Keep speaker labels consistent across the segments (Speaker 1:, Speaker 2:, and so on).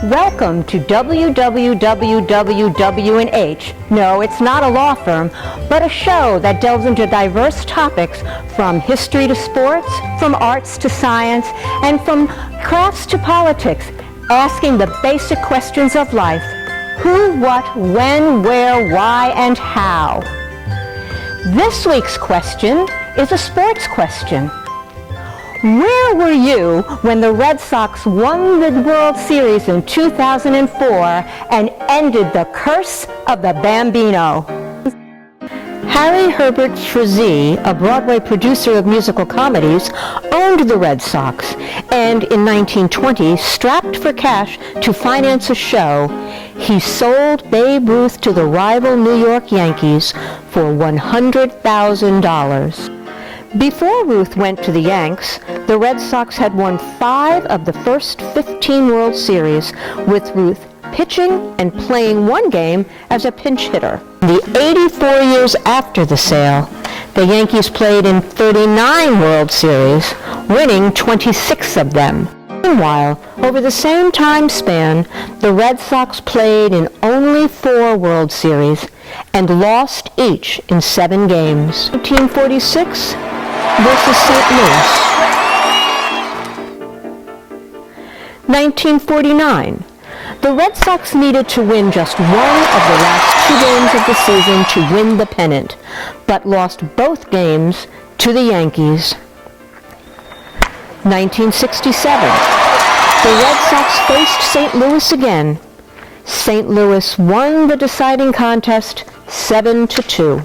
Speaker 1: Welcome to WWWWW&H. No, it's not a law firm, but a show that delves into diverse topics from history to sports, from arts to science, and from crafts to politics, asking the basic questions of life. Who, what, when, where, why, and how. This week's question is a sports question. Where were you when the Red Sox won the World Series in 2004 and ended the curse of the Bambino? Harry Herbert Frazee, a Broadway producer of musical comedies, owned the Red Sox and in 1920, strapped for cash to finance a show, he sold Babe Ruth to the rival New York Yankees for $100,000. Before Ruth went to the Yanks, the Red Sox had won 5 of the first 15 World Series, with Ruth pitching and playing one game as a pinch hitter. The 84 years after the sale, the Yankees played in 39 World Series, winning 26 of them. Meanwhile, over the same time span, the Red Sox played in only 4 World Series and lost each in 7 games. 1946 versus St. Louis. 1949. The Red Sox needed to win just one of the last 2 games of the season to win the pennant, but lost both games to the Yankees. 1967. The Red Sox faced St. Louis again. St. Louis won the deciding contest 7-2.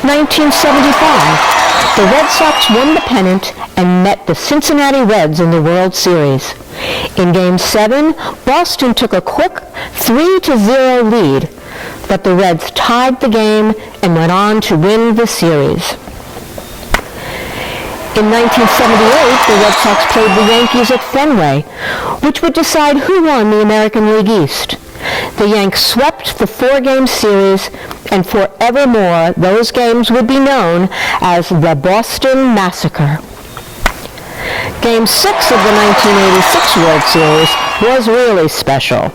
Speaker 1: 1975, the Red Sox won the pennant and met the Cincinnati Reds in the World Series. In Game 7, Boston took a quick 3-0 lead, but the Reds tied the game and went on to win the series. In 1978, the Red Sox played the Yankees at Fenway, which would decide who won the American League East. The Yanks swept the 4-game series, and forevermore those games would be known as the Boston Massacre. Game 6 of the 1986 World Series was really special.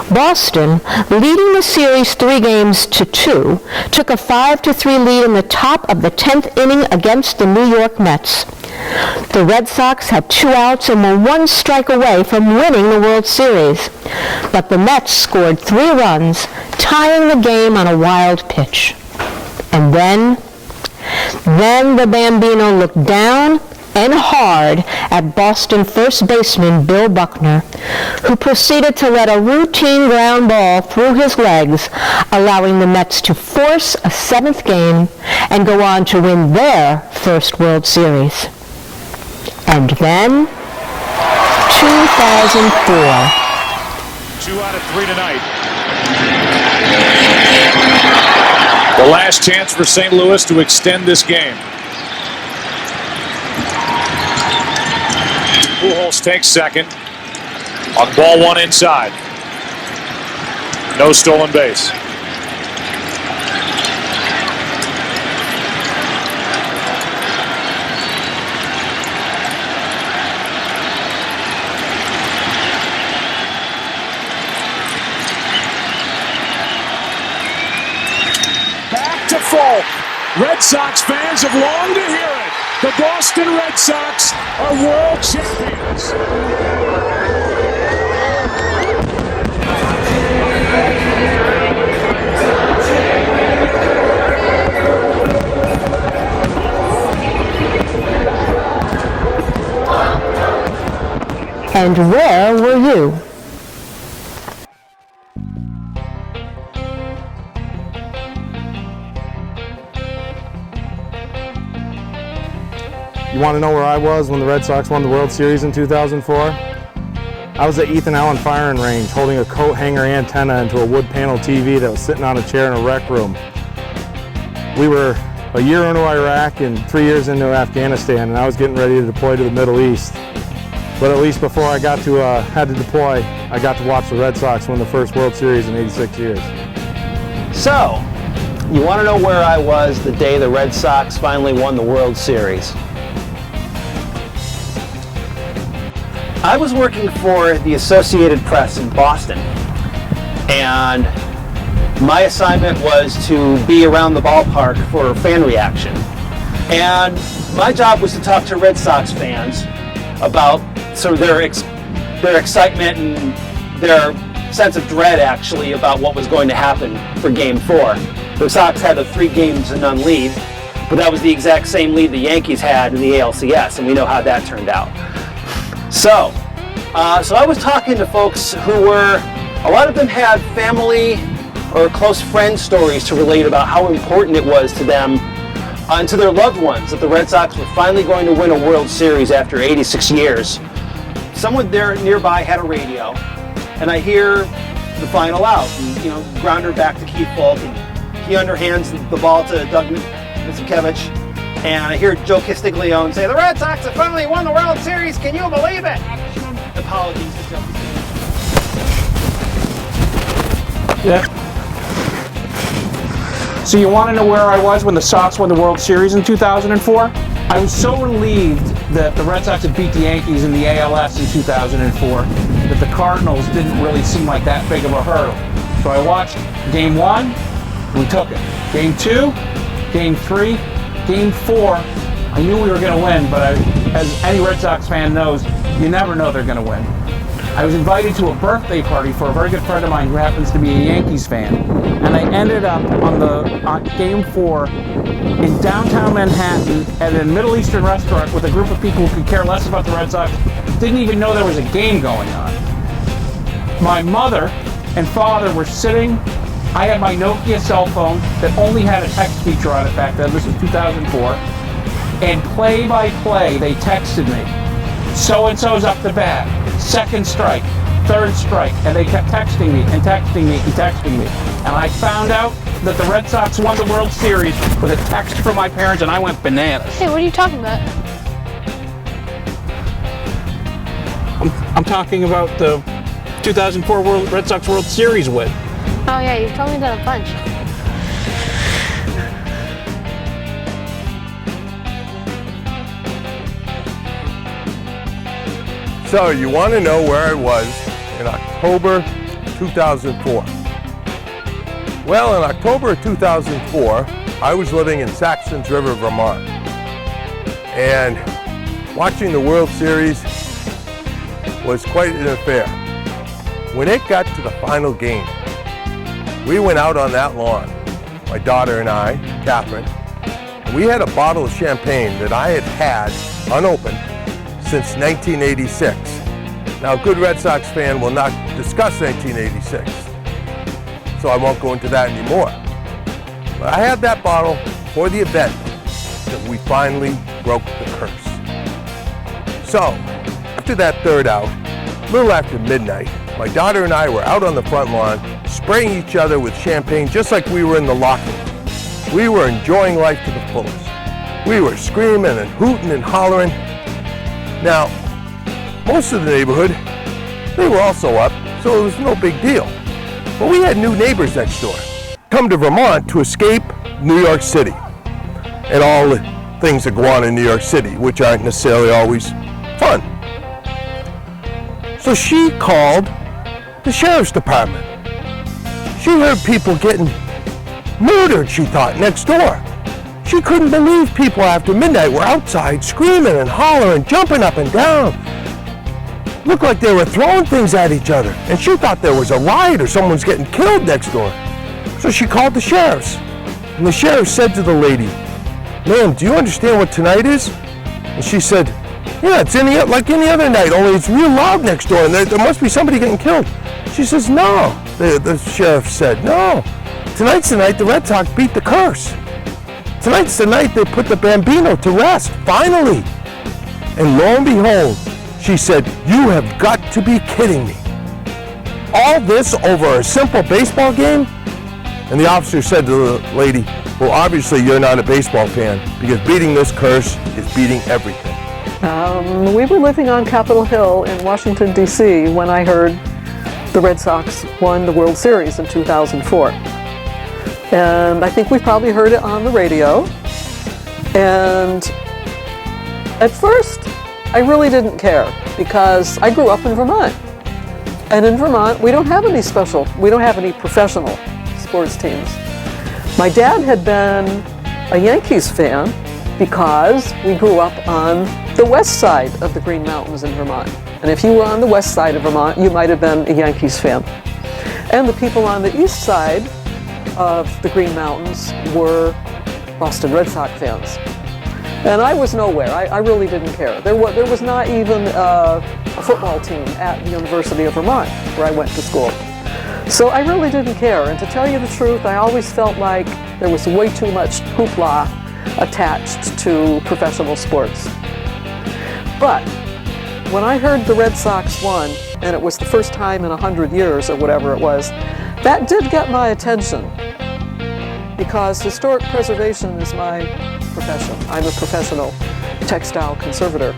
Speaker 1: Boston, leading the series 3-2, took a 5-3 lead in the top of the 10th inning against the New York Mets. The Red Sox had 2 outs and were 1 strike away from winning the World Series, but the Mets scored 3 runs, tying the game on a wild pitch. And then the Bambino looked down and hard at Boston first baseman Bill Buckner, who proceeded to let a routine ground ball through his legs, allowing the Mets to force a 7th game and go on to win their first World Series. And then, 2004.
Speaker 2: 2 out of 3 tonight. The last chance for St. Louis to extend this game. Pujols takes second on ball 1 inside. No stolen base. Back to Falk. Red Sox fans have longed to hear it. The Boston Red Sox are world champions.
Speaker 1: And where were you?
Speaker 3: You want to know where I was when the Red Sox won the World Series in 2004? I was at Ethan Allen Firing Range holding a coat hanger antenna into a wood panel TV that was sitting on a chair in a rec room. We were a year into Iraq and 3 years into Afghanistan, and I was getting ready to deploy to the Middle East. But at least before I had to deploy, I got to watch the Red Sox win the first World Series in 86 years.
Speaker 4: So, you want to know where I was the day the Red Sox finally won the World Series? I was working for the Associated Press in Boston, and my assignment was to be around the ballpark for fan reaction. And my job was to talk to Red Sox fans about sort of their excitement and their sense of dread, actually, about what was going to happen for Game 4. The Sox had a 3-0 lead, but that was the exact same lead the Yankees had in the ALCS, and we know how that turned out. So I was talking to folks who a lot of them had family or close friend stories to relate about how important it was to them and to their loved ones that the Red Sox were finally going to win a World Series after 86 years. Someone there nearby had a radio, and I hear the final out, and, grounder back to Keith Falk, and he underhands the ball to Doug Misiewicz, and I hear Joe Castiglione say, "The Red Sox have finally won the World Series, can you believe it?" Apologies to Joe.
Speaker 5: Yeah. So you want to know where I was when the Sox won the World Series in 2004? I was so relieved that the Red Sox had beat the Yankees in the ALS in 2004 that the Cardinals didn't really seem like that big of a hurdle. So I watched Game 1, we took it. Game 2, Game 3, Game 4, I knew we were going to win, but as any Red Sox fan knows, you never know they're going to win. I was invited to a birthday party for a very good friend of mine who happens to be a Yankees fan, and I ended up on Game 4 in downtown Manhattan at a Middle Eastern restaurant with a group of people who could care less about the Red Sox, didn't even know there was a game going on. My mother and father were sitting. I had my Nokia cell phone that only had a text feature on it back then. This was 2004. And play by play, they texted me. So-and-so's up to bat. Second strike. Third strike. And they kept texting me and texting me and texting me. And I found out that the Red Sox won the World Series with a text from my parents, and I went bananas.
Speaker 6: Hey, what are you talking about?
Speaker 5: I'm talking about the 2004 Red Sox World Series win.
Speaker 6: Oh yeah, you've told me that a bunch.
Speaker 7: So you want to know where I was in October 2004? Well, in October 2004, I was living in Saxons River, Vermont, and watching the World Series was quite an affair. When it got to the final game, we went out on that lawn, my daughter and I, Catherine, and we had a bottle of champagne that I had had unopened since 1986. Now, a good Red Sox fan will not discuss 1986, so I won't go into that anymore. But I had that bottle for the event that we finally broke the curse. So, after that third out, a little after midnight, my daughter and I were out on the front lawn, spraying each other with champagne just like we were in the locker room. We were enjoying life to the fullest. We were screaming and hooting and hollering. Now, most of the neighborhood, they were also up, so it was no big deal. But we had new neighbors next door. Come to Vermont to escape New York City and all the things that go on in New York City, which aren't necessarily always fun. So she called the sheriff's department. She heard people getting murdered, she thought, next door. She couldn't believe people after midnight were outside screaming and hollering, jumping up and down. Looked like they were throwing things at each other, and she thought there was a riot or someone was getting killed next door. So she called the sheriffs, and the sheriff said to the lady, "Ma'am, do you understand what tonight is?" And she said, "Yeah, it's like any other night, only it's real loud next door, and there must be somebody getting killed." She says, "No," the sheriff said, "no. Tonight's the night the Red Sox beat the curse. Tonight's the night they put the Bambino to rest, finally." And lo and behold, she said, "You have got to be kidding me. All this over a simple baseball game?" And the officer said to the lady, "Well, obviously you're not a baseball fan, because beating this curse is beating everything."
Speaker 8: We were living on Capitol Hill in Washington, D.C. when I heard the Red Sox won the World Series in 2004. And I think we probably heard it on the radio. And at first, I really didn't care because I grew up in Vermont. And in Vermont, we don't have any professional sports teams. My dad had been a Yankees fan because we grew up on the west side of the Green Mountains in Vermont. And if you were on the west side of Vermont, you might have been a Yankees fan. And the people on the east side of the Green Mountains were Boston Red Sox fans. And I was nowhere. I really didn't care. There was not even a football team at the University of Vermont where I went to school. So I really didn't care. And to tell you the truth, I always felt like there was way too much hoopla attached to professional sports. But when I heard the Red Sox won, and it was the first time in 100 years or whatever it was, that did get my attention because historic preservation is my profession. I'm a professional textile conservator,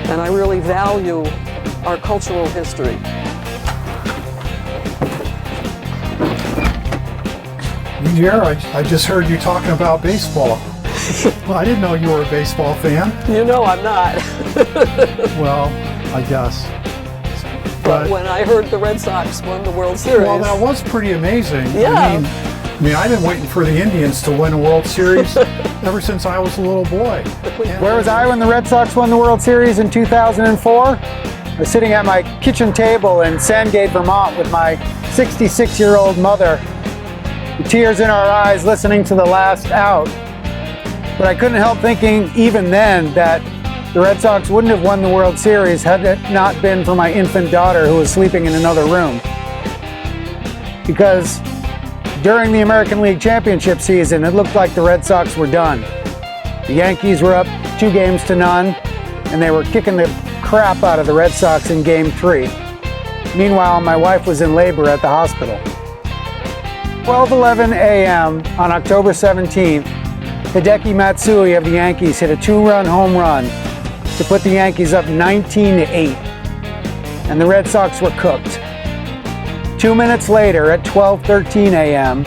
Speaker 8: and I really value our cultural history.
Speaker 9: Jared, I just heard you talking about baseball. Well, I didn't know you were a baseball fan.
Speaker 8: You know I'm not.
Speaker 9: Well, I guess.
Speaker 8: But when I heard the Red Sox won the World Series...
Speaker 9: Well, that was pretty amazing.
Speaker 8: Yeah.
Speaker 9: I mean, I've been waiting for the Indians to win a World Series ever since I was a little boy.
Speaker 10: Where was I when the Red Sox won the World Series in 2004? I was sitting at my kitchen table in Sandgate, Vermont with my 66-year-old mother, with tears in our eyes, listening to the last out. But I couldn't help thinking even then that the Red Sox wouldn't have won the World Series had it not been for my infant daughter who was sleeping in another room. Because during the American League Championship season, it looked like the Red Sox were done. The Yankees were up 2-0, and they were kicking the crap out of the Red Sox in Game 3. Meanwhile, my wife was in labor at the hospital. 12:11 a.m. on October 17th, Hideki Matsui of the Yankees hit a 2-run home run to put the Yankees up 19-8, and the Red Sox were cooked. 2 minutes later, at 12:13 a.m.,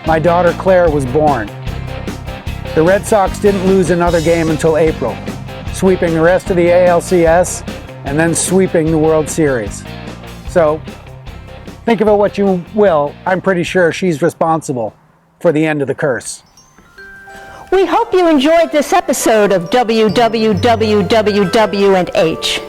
Speaker 10: my daughter Claire was born. The Red Sox didn't lose another game until April, sweeping the rest of the ALCS and then sweeping the World Series. So, think of it what you will, I'm pretty sure she's responsible for the end of the curse.
Speaker 1: We hope you enjoyed this episode of WWWWW&H.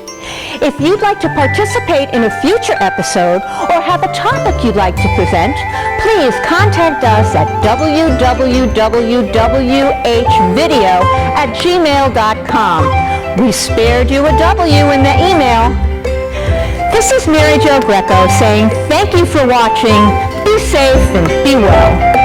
Speaker 1: If you'd like to participate in a future episode or have a topic you'd like to present, please contact us at www.www.hvideo@gmail.com. We spared you a W in the email. This is Mary Jo Greco saying thank you for watching, be safe and be well.